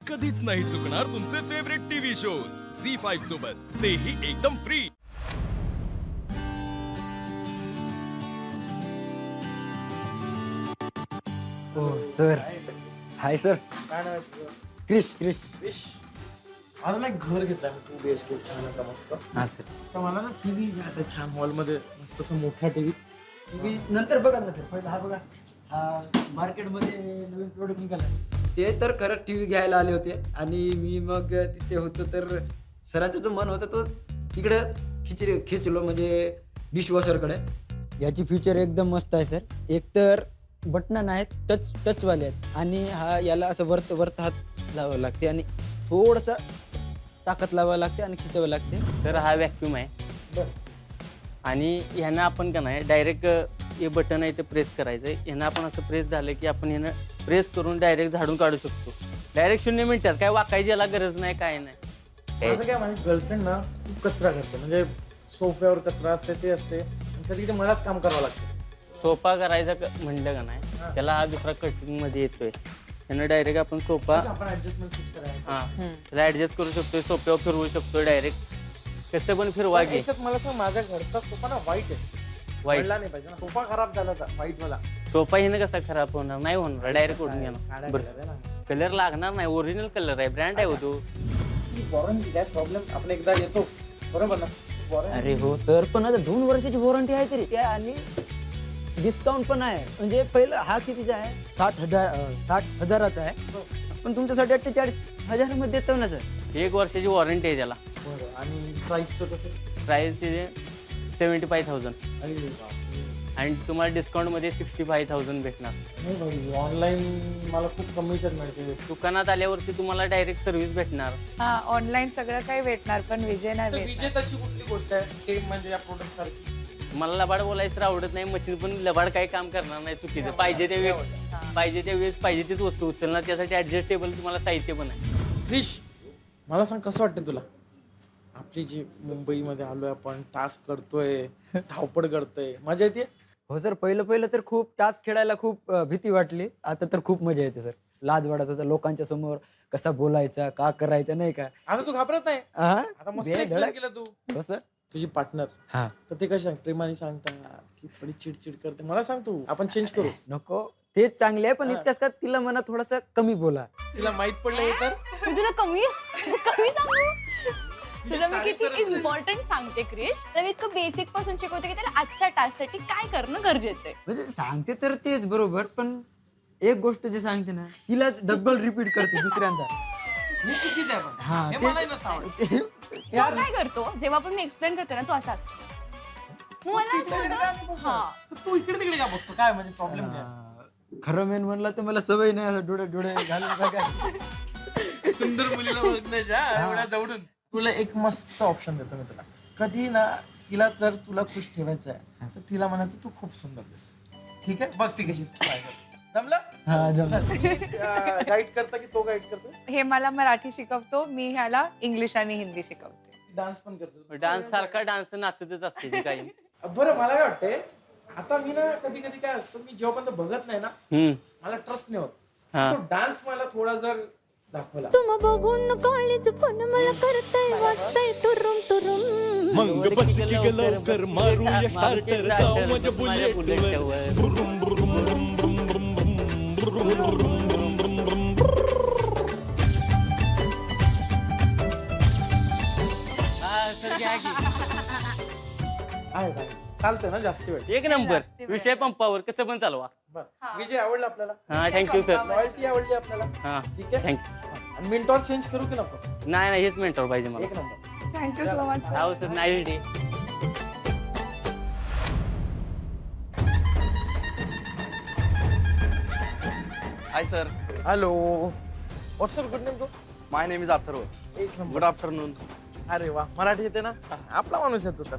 कधीच नाही चुकणार तुमचे फेवरेट टीव्ही शोज झी5 सोबत, तेही एकदम फ्री. हो सर. Hi sir. काय नाव आहे तुझं? क्रिश क्रिश. विश. आता ना एक घर घेतलं मी 2 BHK छान होता मस्त. हा सर. तर मला ना टीव्ही घ्यायचा छान हॉलमध्ये मस्त असं मोठा टीव्ही. तुम्ही नंतर बघा ना सर. पहिला हा बघा, हा मार्केटमध्ये नवीन प्रोडक्ट निघाला. ते तर खरं टीव्ही घ्यायला आले होते आणि मी मग तिथे होतो तर सरांचं जो मन होता तो तिकडं खिचलो म्हणजे डिशवॉशरकडे. याची फीचर एकदम मस्त आहे सर. एक तर बटन आहेत टचवाले आहेत आणि हा याला असं वरत हात लावावं लागते आणि थोडंसं ताकद लावावं लागते आणि खिचावं लागते. तर हा व्हॅक्यूम आहे आणि ह्यानं आपण का नाही डायरेक्ट हे बटन आहे ते प्रेस करायचं आहे. ह्यानं आपण असं प्रेस झालं की आपण ह्यानं प्रेस करून डायरेक्ट झाडून काढू शकतो. डायरेक्ट 0 मिनिटात काय वाकायची याला गरज नाही, काय नाही. माझं काय माझी गर्लफ्रेंड ना खूप कचरा करते, म्हणजे सोफ्यावर कचरा असते ते असते तरी ते मलाच काम करावं लागतं. सोफा करायचा म्हणलं का नाही त्याला हा दुसरा कटिंगमध्ये येतोय. त्यानं डायरेक्ट आपण सोफा आपण ऍडजस्टमेंट फिक्स करायचं. हां त्याला ॲडजस्ट करू शकतोय, सोफ्यावर फिरवू शकतो डायरेक्ट. कसं पण फिरवा घे. याच्यात मला सांग, माझ्या घरचा सोफा ना वाईट आहे. वाईट पडला नाही पाहिजे ना. सोफा खराब झाला होता व्हाईट वाला. सोफा हिनं कसा खराब होणार नाही, होणार डायरेक्ट ओढून घेणार. बरं कलर लागणार नाही, ओरिजिनल कलर आहे, ब्रँड आहे हो तो. वॉरंटी काय प्रॉब्लेम, आपण एकदा येतो बरोबर ना. अरे हो सर, पण आता 2 वर्षाची वॉरंटी आहे तरी त्या आणि डिस्काउंट पण आहे. म्हणजे पहिलं हा कितीचा आहे 60,000चा आहे, पण तुमच्यासाठी 48,000 मध्ये देतो ना सर. 1 वर्षाची वॉरंटी आहे त्याला. बरं. आणि प्राईसचं कसं? प्राईस तिथे 75,000 अरे बापरे. आणि तुम्हाला डिस्काउंटमध्ये 65,000 भेटणार. नाही भाई, ऑनलाईन मला खूप कमीच्यात मिळते. दुकानात आल्यावरती तुम्हाला डायरेक्ट सर्व्हिस भेटणार. हा ऑनलाईन सगळं काही भेटणार पण विजय नाही तर भेटणार. विजेताची कुठली गोष्ट आहे सेम म्हणजे या प्रोडक्ट सारखी? मला लबाड बोलायचं तर आवडत नाही. मशीन पण लबाड काही काम करणार नाही चुकीचं. पाहिजे त्या वेळेस पाहिजे तीच वस्तू उचलणार. त्यासाठी ऍडजस्टेबल तुम्हाला साहित्य पण आहे. क्रिश, मला सांग कसं वाटतं तुला? आपली जी मुंबईमध्ये आलोय आपण, टास्क करतोय, धावपळ करतोय, मजा येते? हो सर, पहिलं तर खूप टास्क खेळायला खूप भीती वाटली. आता तर खूप मजा येते सर. लाज वाटत होता लोकांच्या समोर कसा बोलायचा, का करायचं नाही का. आता तू घाबरत नाही? आता मस्त एक्सप्लेन केलं तू. हो सर. तुझी पार्टनर हा तर ते कशा प्रेमाने सांगता की थोडी चिडचिड करते? मला सांग तू, आपण चेंज करू. नको, तेच चांगले आहे, पण इतक्याच का तिला म्हणा थोडंसं कमी बोला. तिला माहित पडलं हे तर. मी तुला कमी कमी सांगू? तुला मी किती इम्पॉर्टंट सांगते क्रिश. तर मी इतकं बेसिक पासून शिकवते की त्याला आजच्या टास्क साठी काय करणं गरजेचं आहे. म्हणजे सांगते तर तेच बरोबर, पण एक गोष्ट जे सांगते ना तिलाच डबल रिपीट करते दुसऱ्यांदा. हे चुकीचं आहे पण. हा, हे ते- मलाही नसतं आवडत. तो काय करतो जेव्हा पण मी एक्सप्लेन करते ना तो असा असतो. मला असं होतं, हा तर तू इकडे तिकडे का बघतो? काय म्हणजे प्रॉब्लेम काय? खरं मेन म्हणलं तर मला सवय नाही असं डोळे घालून बघायला. सुंदर मुलीला बघण्याच्या एवढ्या जवळून. तुला एक मस्त ऑप्शन देतो मी तुला. कधी ना तिला जर तुला खुश ठेवायचं आहे तर तिला म्हणायचं तू खूप सुंदर दिसते. ठीक आहे, बघ ती कशी जमलं. हा, जमलं. गाईड करता की तो गाईड करतो? हे मला मराठी शिकवतो, मी ह्याला इंग्लिश आणि हिंदी शिकवते. डान्स पण करतो? डान्स सारखा डान्स नाचतच असते ती काही. बरं, मला काय वाटतंय आता मी ना कधी कधी काय असतो, मी जेव्हापर्यंत बघत नाही ना मला ट्रस्ट नाही होत. हा. तो डान्स मला थोडा जर दाखवला. तुम बघून कॉलेज पण मला करतय वाजतय टुरुम टुरुम. मग बस की ग लवकर मारूया स्टार्टर, जाऊ माझ्या बुलेटवर. आहे काय चालतंय ना जास्त वेळ? एक नंबर विषय पंपावर कसं पण चालवा. बरं, विजय आवडला आपल्याला? हा थँक्यू सर. लॉयल्टी आवडली आपल्याला? हा ठीक आहे. थँक्यू. आणि मिनिटवर चेंज करू की नको? नाही हेच मेंटॉर पाहिजे मला. एक नंबर. Thank you so much. हो सर, नाही डे. Hi sir, hello. What's your good name too? my name is Atharva. एक नंबर. Good afternoon. अरे वा, मराठी येते ना? आपला माणूस येतो तर.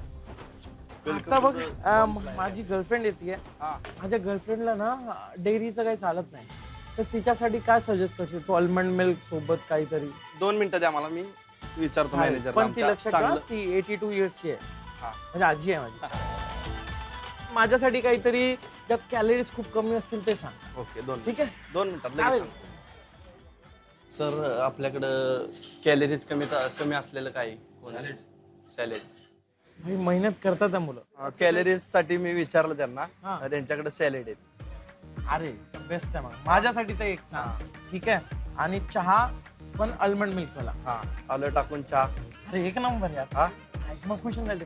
Welcome आता to बघ, the- माझी गर्लफ्रेंड येते. हा. माझ्या गर्लफ्रेंडला ना डेअरीचं काही चालत नाही, तर तिच्यासाठी काय सजेस्ट करशील तू? आल्मंड मिल्क सोबत काहीतरी. 2 मिनिटं द्या मला, मी विचारतो मॅनेजर. पण ती लक्षात ठेवा, ती 82 इयर्सची आहे. हा. म्हणजे आजी आहे माझी. माझ्यासाठी काहीतरी ज्यात कॅलरीज खूप कमी असतील ते सांग. ओके, 2 ठीक आहे? 2 मिनिटात लगेच चालेल. सांगतो. सर आपल्याकडं कॅलरीज कमी असलेलं काय सॅलेड मेहनत करतात त्या मुलं. कॅलरीज साठी मी विचारलं त्यांना हा. त्यांच्याकडे सॅलेड आहेत. अरे बेस्ट आहे मग माझ्यासाठी तर एक सांग. ठीक आहे. आणि चहा पण अल्मंड मिल्क वाला. हा आलं टाकून चहा. अरे एक नंबर यार. हा मग खुश होऊन झाले.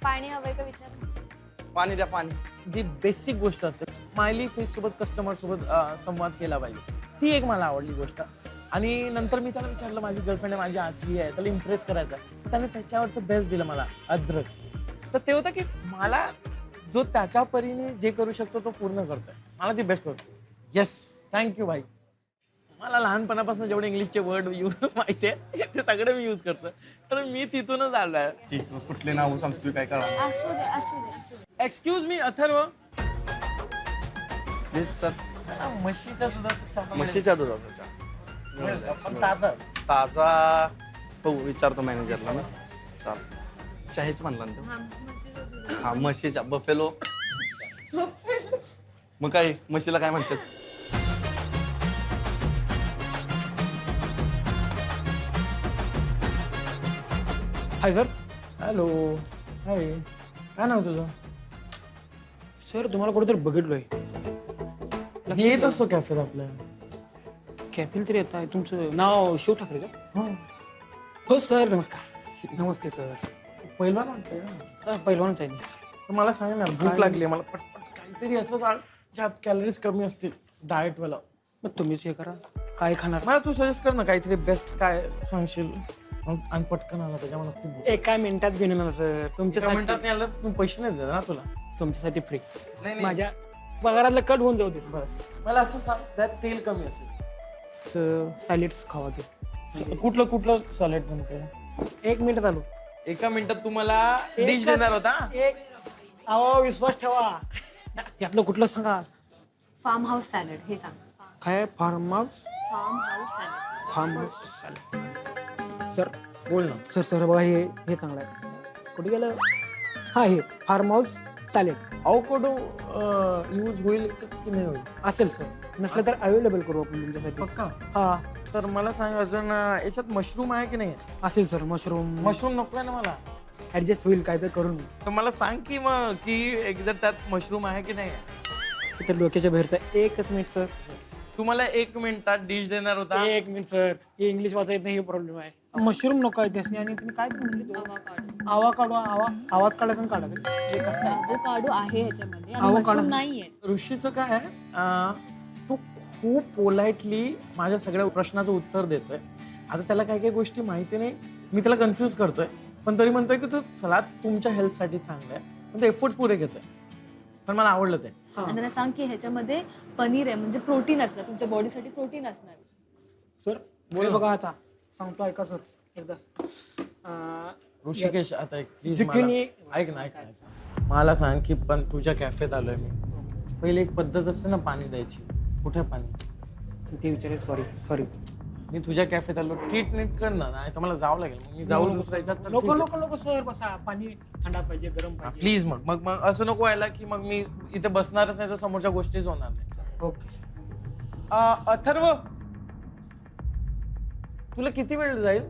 पाणी हवंय का विचार. पाणी द्या पाणी. जी बेसिक गोष्ट असते स्माइली फेस सोबत कस्टमर सोबत संवाद केला पाहिजे, ती एक मला आवडली गोष्ट. आणि नंतर मी त्याला विचारलं माझी गर्लफ्रेंड आहे, माझी आजी आहे, त्याला इम्प्रेस करायचं आहे. त्याने त्याच्यावरचं बेस्ट दिलं मला अद्रक. तर ते होतं की मला जो त्याच्या परीने जे करू शकतो तो पूर्ण करतोय. मला ती बेस्ट वाटतं. येस थँक्यू भाई. मला लहानपणापासून जेवढे इंग्लिशचे वर्ड यूज माहिती आहे ते सगळे मी यूज करतो, कारण मी तिथूनच आलोय. ती कुठले नाव सांगतोय काय कळा. असू दे असू दे असू दे. Excuse me Atharva. Please sir. म्हशीच्या दुधाचा चहा मिळेल? म्हशीच्या दुधाचा चहा मिळेल का? पण ताजा. ताजा हो विचारतो मॅनेजरला मी. चाल चहाच म्हणला ना तो? हा, म्हशीचं दूध. हा म्हशीच्या बफेलो. मग काय म्हशीला काय म्हणतात. Hi sir. हॅलो. हाय. काय नाव तुझं? सर तुम्हाला कुठेतरी बघितलोय. मी येत असतो कॅफेत आपल्या. कॅफेल तरी येत आहे. तुमचं नाव शिव ठाकरे का? हो. हो सर नमस्कार. नमस्ते सर. पहिलवान वाटतंय ना. पहिलवानच आहे मी. तर मला सांग ना भूक लागली मला पटपट काहीतरी असं सांग ज्यात कॅलरीज कमी असतील डाएट वाला. मग तुम्हीच हे करा. काय खाणार? मला तू सजेस्ट कर ना काहीतरी बेस्ट काय सांगशील. आणि पटकन आला त्याच्या मला खूप भूक. एका मिनिटात घेऊन येणार सर. एका तुमच्यासाठी मिनिटात नाही आलं तू पैसे नाही देणार ना तुला. तुमच्यासाठी फ्री. नाही. माझ्या पगारातलं कट होऊन जाऊ दे. बरं मला असं सांग त्यात तेल कमी असेल. सर सॅलिड्स खावा ते. कुठलं सॉलिड म्हणते. 1 मिनिट आलो. एका मिनिटात तुम्हाला डिश देणार होता. अहो विश्वास ठेवा. यातलं कुठलं सांगा. फार्म हाऊस सॅलड हे सांग. काय farm house? Farm house salad. Farm house salad. Sir बोल ना. सर बघा हे चांगलं आहे. कुठे गेलं? हा हे farm house salad avocado use होईल याच्यात की नाही होईल. असेल सर. नसलं तर अवेलेबल करू आपण तुमच्यासाठी. पक्का. हा तर मला सांग अजून याच्यात मशरूम आहे की नाही. असेल सर. मशरूम मशरूम नको आहे ना मला. ऍडजस्ट होईल काय तर करून. तर मला सांग की मग की जर त्यात मशरूम आहे की नाही. तर डोक्याच्या बाहेरचा. 1 मिनिट सर. तुम्हाला 1 मिनिटात डिश देणार होता. 1 मिनिट सर. हे इंग्लिश वाचा येत नाही हे प्रॉब्लेम आहे. मशरूम नको आहे त्यासनी. आणि तुम्ही काय म्हणले आवा काढू. आवाज काढायचा आणि काढा. अवोकाडो आहे ह्याच्यामध्ये आणि avocado. मशरूम नाहीये. ऋषीचं काय आहे तो खूप पोलाइटली माझ्या सगळ्या प्रश्नाचं उत्तर देतोय. आता त्याला काही काही गोष्टी माहिती नाही. मी त्याला कन्फ्यूज करतोय पण तरी म्हणतोय की तो सलाद तुमच्या हेल्थसाठी चांगला आहे. पण ते एफर्ट्स पुरे घेतोय. पण मला आवडलं ते. आणि त्यांना सांग की ह्याच्यामध्ये पनीर आहे म्हणजे प्रोटीन असणार तुमच्या बॉडीसाठी प्रोटीन असणार. सर बोल बघा आता सांगतो ऐका सर एकदा. ऋषिकेश आता एक please Zucchini- मला- ऐक ना. मला सांग की पण तुझ्या कॅफेत आलोय मी. पहिले एक पद्धत असते ना पाणी द्यायची. कुठे पाणी ते विचारेल. सॉरी. मी तुझ्या कॅफेत आलो नीट कर ना. नाही तर मला जावं लागेल. मग मी जाऊ दुसऱ्या ह्याच्यात तर ठीक आहे. नको सर बसा. पाणी थंडा पाहिजे गरम पाहिजे. प्लीज मग असं नको व्हायला की मग मी इथे बसणारच नाही तर समोरच्या गोष्टीच होणार नाही. Okay sir. अथर्व तुला किती वेळ जाईल.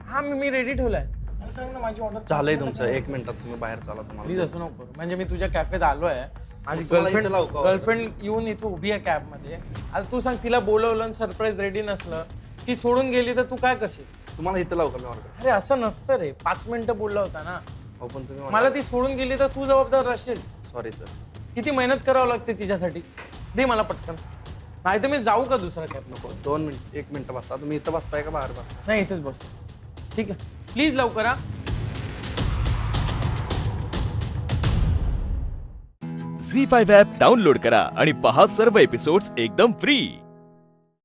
हा मी रेडी ठेवलाय. मला सांग ना माझी ऑर्डर झालंय तुमचं 1 मिनिटात तुम्ही बाहेर चाला. प्लीज तुम्हाला असं नको करू. म्हणजे मी तुझ्या कॅफेत आलोय. माझी तुम्हाला इथं लावू का? गर्लफ्रेंड येऊन इथं उभी आहे कॅब मध्ये. आता तू सांग तिला बोलवलं सरप्राईज रेडी नसलं ती सोडून गेली तर तू काय करशील. तुम्हाला इथं लावू का मी ऑर्डर. अरे असं नसतं रे. 5 मिनिटं बोलला होता ना. हो पण तुम्ही मला ती सोडून गेली तर तू जबाबदार राहशील. Sorry sir. किती मेहनत करावं लागते तिच्यासाठी. दे मला पटकन. नाही तर मी जाऊ का दुसरा कॅब. नको. 2 मिनिट 1 मिनिट बसा. तुम्ही इथं बसताय का बाहेर बसताय. नाही इथेच बसतो. ठीक आहे प्लीज लवकर हा. झी5 ॲप डाउनलोड करा आणि पहा सर्व एपिसोड्स एकदम फ्री.